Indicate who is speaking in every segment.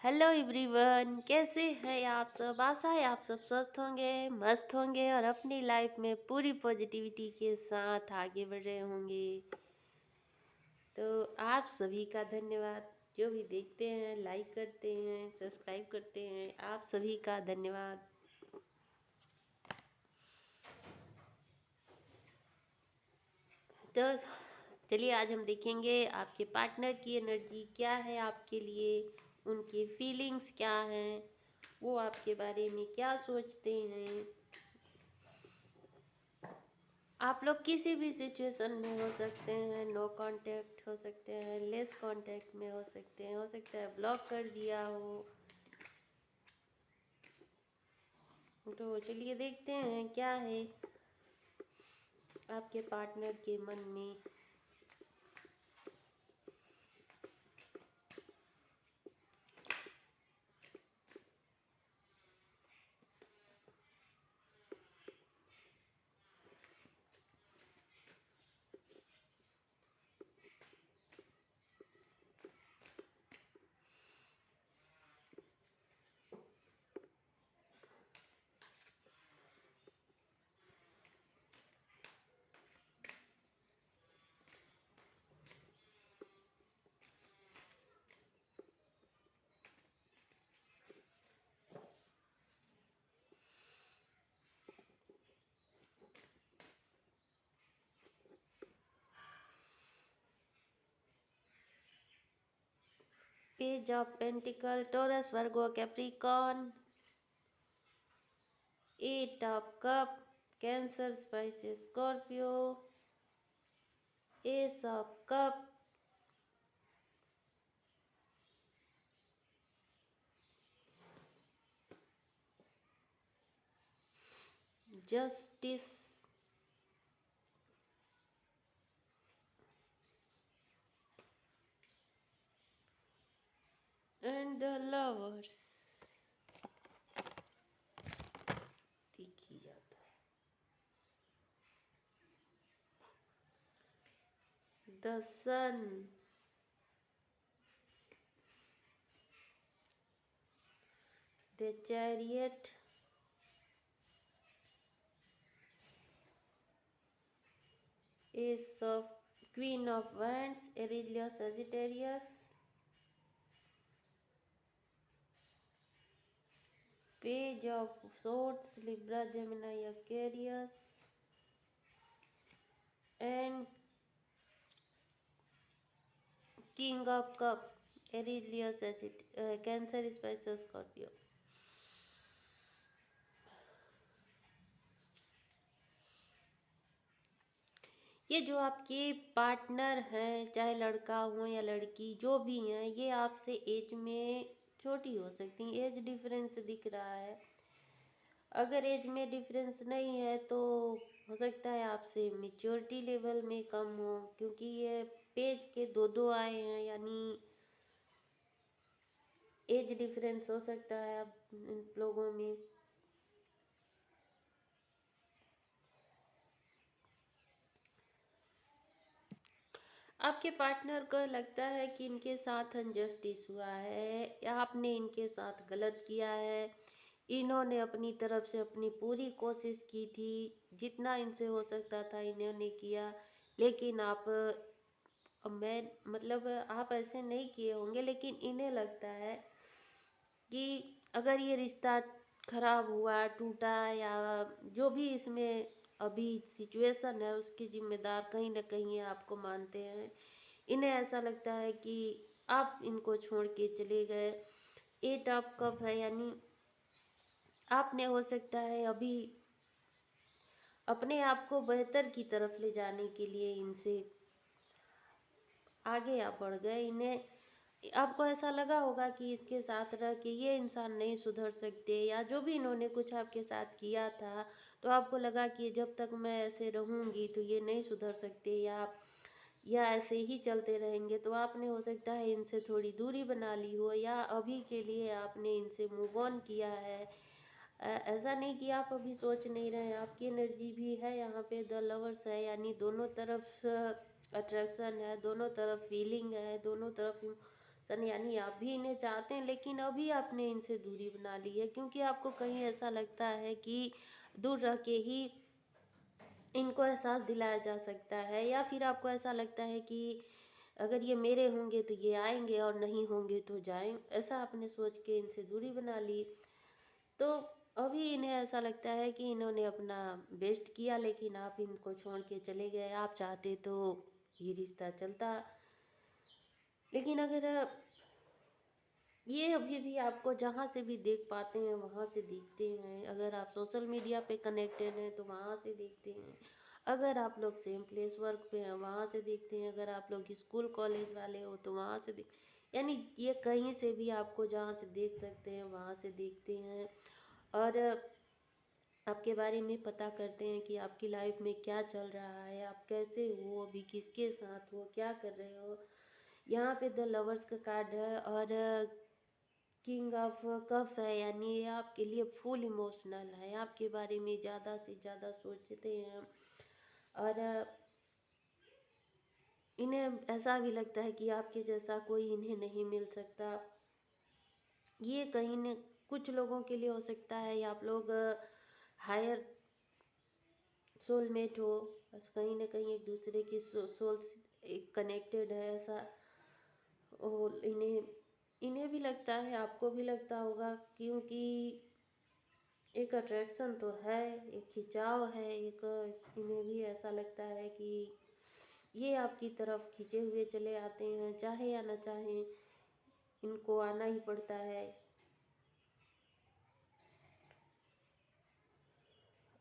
Speaker 1: Hello everyone, कैसे हैं आप सब। आशा है आप सब स्वस्थ होंगे, मस्त होंगे और अपनी लाइफ में पूरी पॉजिटिविटी के साथ आगे बढ़ रहे होंगे। तो आप सभी का धन्यवाद, जो भी देखते हैं, लाइक करते हैं, सब्सक्राइब करते हैं, आप सभी का धन्यवाद। तो चलिए आज हम देखेंगे आपके पार्टनर की एनर्जी क्या है आपके लिए, उनकी फीलिंग्स क्या हैं, वो आपके बारे में क्या सोचते हैं। आप लोग किसी भी सिचुएशन में हो सकते हैं, नो कांटेक्ट हो सकते हैं, लेस कांटेक्ट में हो सकते हैं, हो सकता है ब्लॉक कर दिया हो। तो चलिए देखते हैं क्या है आपके पार्टनर के मन में। Page of pentacle, Taurus, Virgo, Capricorn, eight of cups, Cancer, spices, Scorpio, ace of cups, justice, and the lovers. दिख ही जाता है the sun, the chariot, Ace of Queen of Wands, Aurelia, Sagittarius, Page of Swords, Libra, Gemini, Aquarius, and King of Cup, Aurelia, Cancer, Pisces, Scorpio। ये जो आपके partner हैं, चाहे लड़का हो या लड़की, जो भी हैं, ये आपसे एज में छोटी हो सकती हैं। एज डिफरेंस दिख रहा है। अगर एज में डिफरेंस नहीं है तो हो सकता है आपसे मेच्योरिटी लेवल में कम हो, क्योंकि ये पेज के दो दो आए हैं, यानी एज डिफरेंस हो सकता है अब इन लोगों में। आपके पार्टनर को लगता है कि इनके साथ अनजस्टिस हुआ है या आपने इनके साथ गलत किया है। इन्होंने अपनी तरफ से अपनी पूरी कोशिश की थी, जितना इनसे हो सकता था इन्होंने किया, लेकिन आप मैं मतलब आप ऐसे नहीं किए होंगे, लेकिन इन्हें लगता है कि अगर ये रिश्ता खराब हुआ, टूटा, या जो भी इसमें अभी सिचुएशन है, उसकी जिम्मेदार कहीं ना कहीं आपको मानते हैं। इन्हें ऐसा लगता है कि आप इनको छोड़ के चले गए। एट ऑफ कप है, यानी आपने हो सकता है अभी अपने आप को बेहतर की तरफ ले जाने के लिए इनसे आगे आप बढ़ गए। इन्हें आपको ऐसा लगा होगा कि इसके साथ रह के ये इंसान नहीं सुधर सकते, या जो भी इन्होंने कुछ आपके साथ किया था, तो आपको लगा कि जब तक मैं ऐसे रहूंगी तो ये नहीं सुधर सकते, या ऐसे ही चलते रहेंगे। तो आपने हो सकता है इनसे थोड़ी दूरी बना ली हो, या अभी के लिए आपने इनसे मूव ऑन किया है। ऐसा नहीं कि आप अभी सोच नहीं रहे हैं, आपकी एनर्जी भी है यहाँ पे। द लवर्स है, यानी दोनों तरफ अट्रैक्शन है, दोनों तरफ फीलिंग है, दोनों तरफ सन यानी आप भी इन्हें चाहते हैं, लेकिन अभी आपने इनसे दूरी बना ली है क्योंकि आपको कहीं ऐसा लगता है कि दूर रह के ही इनको एहसास दिलाया जा सकता है, या फिर आपको ऐसा लगता है कि अगर ये मेरे होंगे तो ये आएंगे और नहीं होंगे तो जाएं, ऐसा आपने सोच के इनसे दूरी बना ली। तो अभी इन्हें ऐसा लगता है कि इन्होंने अपना बेस्ट किया, लेकिन आप इनको छोड़ के चले गए। आप चाहते तो ये रिश्ता चलता, लेकिन अगर ये अभी भी आपको जहाँ से भी देख पाते हैं वहाँ से देखते हैं। अगर आप सोशल मीडिया पे कनेक्टेड हैं तो वहाँ से देखते हैं। अगर आप लोग सेम प्लेस वर्क पे हैं वहाँ से देखते हैं। अगर आप लोग स्कूल कॉलेज वाले हो तो वहाँ से देख, यानी ये कहीं से भी आपको जहाँ से देख सकते हैं वहाँ से देखते हैं। और आपके बारे में पता करते हैं कि आपकी लाइफ में क्या चल रहा है, आप कैसे हो, अभी किसके साथ हो, क्या कर रहे हो। यहाँ पे द लवर्स का कार्ड है और किंग ऑफ कफ है, यानी ये आपके लिए फुल इमोशनल है, आपके बारे में ज़्यादा से ज़्यादा सोचते हैं। और इन्हें ऐसा भी लगता है कि आपके जैसा कोई इन्हें नहीं मिल सकता। ये कहीं न कुछ लोगों के लिए हो सकता है, या आप लोग हायर सोलमेट हो, बस कहीं न कहीं एक दूसरे की सोल से कनेक्टेड है ऐसा। और इन्हें इन्हें भी लगता है, आपको भी लगता होगा, क्योंकि एक अट्रैक्शन तो है, एक खिंचाव है, एक इन्हें भी ऐसा लगता है कि ये आपकी तरफ खींचे हुए चले आते हैं, चाहे या ना चाहे इनको आना ही पड़ता है।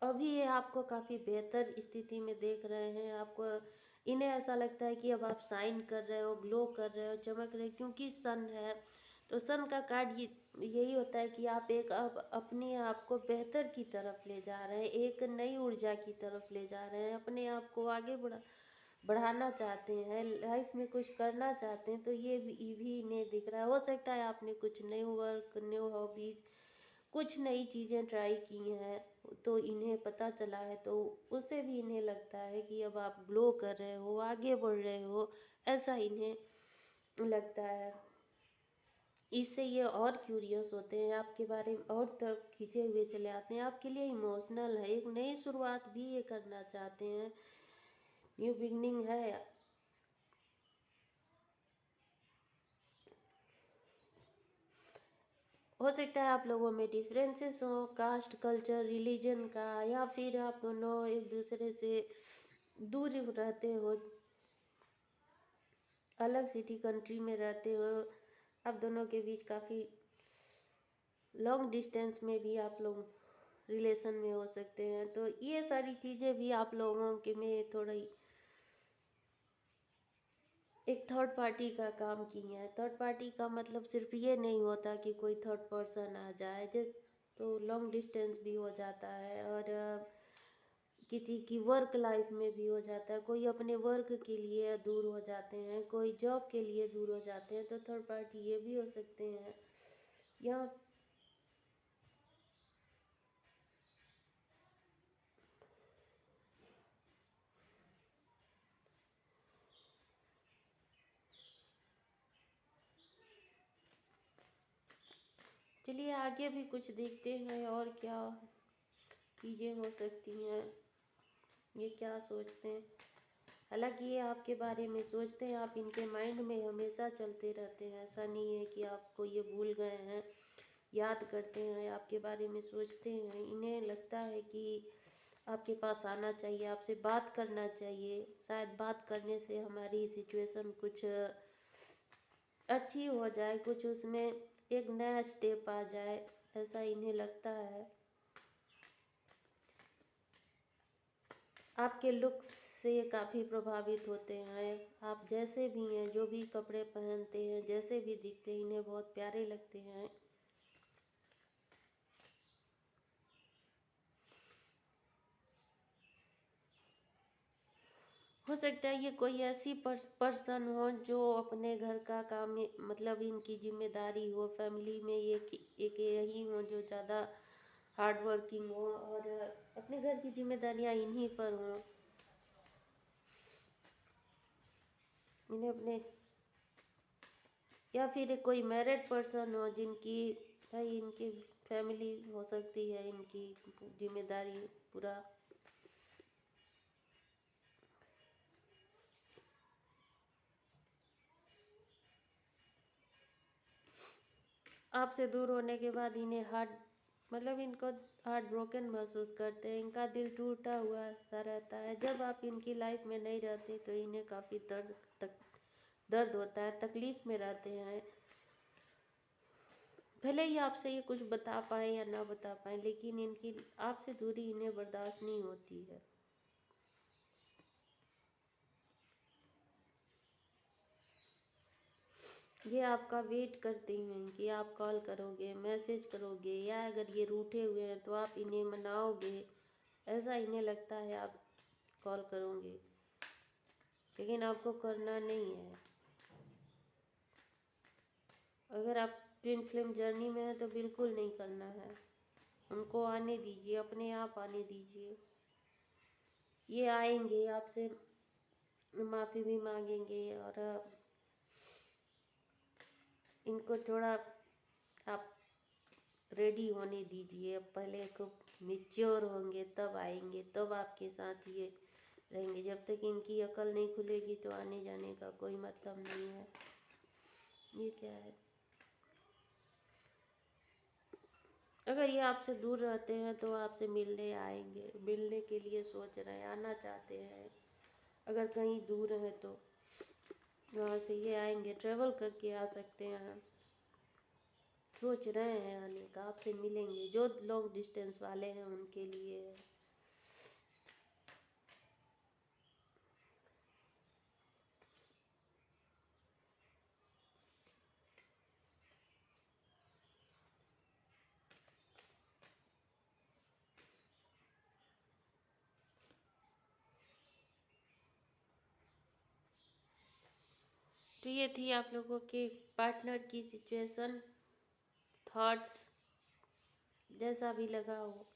Speaker 1: अभी ये आपको काफ़ी बेहतर स्थिति में देख रहे हैं। आपको इन्हें ऐसा लगता है कि अब आप शाइन कर रहे हो, ग्लो कर रहे हो, चमक रहे हो, क्योंकि सन है। तो सन का कार्ड ये यही होता है कि आप एक अब अपने आप को बेहतर की तरफ ले जा रहे हैं, एक नई ऊर्जा की तरफ ले जा रहे हैं, अपने आप को आगे बढ़ाना चाहते हैं, लाइफ में कुछ करना चाहते हैं। तो ये भी इन्हें दिख रहा है। हो सकता है आपने कुछ न्यू वर्क, न्यू हॉबीज, कुछ नई चीज़ें ट्राई की हैं, तो इन्हें पता चला है, तो उससे भी इन्हें लगता है कि अब आप ग्लो कर रहे हो, आगे बढ़ रहे हो, ऐसा इन्हें लगता है। इससे ये और क्यूरियस होते हैं आपके बारे में, और तरफ खींचे हुए चले आते हैं, आपके लिए इमोशनल है, एक नई शुरुआत भी ये करना चाहते हैं, न्यू बिगनिंग है। हो सकता है आप लोगों में डिफरेंसेस हो, कास्ट, कल्चर, रिलीजन का, या फिर आप दोनों एक दूसरे से दूर रहते हो, अलग सिटी कंट्री में रहते हो। आप दोनों के बीच काफ़ी लॉन्ग डिस्टेंस में भी आप लोग रिलेशन में हो सकते हैं। तो ये सारी चीज़ें भी आप लोगों के में थोड़ी एक थर्ड पार्टी का काम की है। थर्ड पार्टी का मतलब सिर्फ ये नहीं होता कि कोई थर्ड पर्सन आ जाए, जिस तो लॉन्ग डिस्टेंस भी हो जाता है, और किसी की वर्क लाइफ में भी हो जाता है, कोई अपने वर्क के लिए दूर हो जाते हैं, कोई जॉब के लिए दूर हो जाते हैं, तो थर्ड पार्टी ये भी हो सकते हैं। या चलिए आगे भी कुछ देखते हैं और क्या चीज़ें हो सकती हैं, ये क्या सोचते हैं। हालांकि ये आपके बारे में सोचते हैं, आप इनके माइंड में हमेशा चलते रहते हैं, ऐसा नहीं है कि आपको ये भूल गए हैं, याद करते हैं, आपके बारे में सोचते हैं। इन्हें लगता है कि आपके पास आना चाहिए, आपसे बात करना चाहिए, शायद बात करने से हमारी सिचुएशन कुछ अच्छी हो जाए, कुछ उसमें एक नया स्टेप आ जाए, ऐसा इन्हें लगता है। आपके लुक्स से काफ़ी प्रभावित होते हैं, आप जैसे भी हैं, जो भी कपड़े पहनते हैं, जैसे भी दिखते हैं, इन्हें बहुत प्यारे लगते हैं। हो सकता है ये कोई ऐसी पर्सन हो जो अपने घर का काम मतलब इनकी जिम्मेदारी हो, फैमिली में ये एक यही हो जो ज़्यादा हार्ड वर्किंग हो, और अपने घर की जिम्मेदारियां इन्हीं पर हों। इन्हें अपने या फिर कोई मैरिड पर्सन हो जिनकी, भाई इनकी फैमिली हो सकती है, इनकी जिम्मेदारी पूरा आपसे दूर होने के बाद इन्हें हार्ट, मतलब इनको हार्ट ब्रोकन महसूस करते हैं, इनका दिल टूटा हुआ सा रहता है। जब आप इनकी लाइफ में नहीं रहते तो इन्हें काफ़ी दर्द होता है, तकलीफ में रहते हैं। भले ही आपसे ये कुछ बता पाए या ना बता पाए, लेकिन इनकी आपसे दूरी इन्हें बर्दाश्त नहीं होती है। ये आपका वेट करते हैं कि आप कॉल करोगे, मैसेज करोगे, या अगर ये रूठे हुए हैं तो आप इन्हें मनाओगे, ऐसा इन्हें लगता है आप कॉल करोगे, लेकिन आपको करना नहीं है। अगर आप ट्विन फ्लेम जर्नी में हैं तो बिल्कुल नहीं करना है। उनको आने दीजिए, अपने आप आने दीजिए। ये आएंगे, आपसे माफ़ी भी मांगेंगे, और इनको थोड़ा आप रेडी होने दीजिए। अब पहले खूब मैच्योर होंगे तब आएंगे, तब आपके साथ ये रहेंगे। जब तक इनकी अकल नहीं खुलेगी तो आने जाने का कोई मतलब नहीं है। ये क्या है, अगर ये आपसे दूर रहते हैं तो आपसे मिलने आएंगे, मिलने के लिए सोच रहे हैं, आना चाहते हैं। अगर कहीं दूर है तो वहाँ से ये आएंगे, ट्रेवल करके आ सकते हैं। सोच रहे हैं आने का, आपसे मिलेंगे। जो लॉन्ग डिस्टेंस वाले हैं उनके लिए है। तो ये थी आप लोगों के पार्टनर की सिचुएशन, थॉट्स, जैसा भी लगा हो।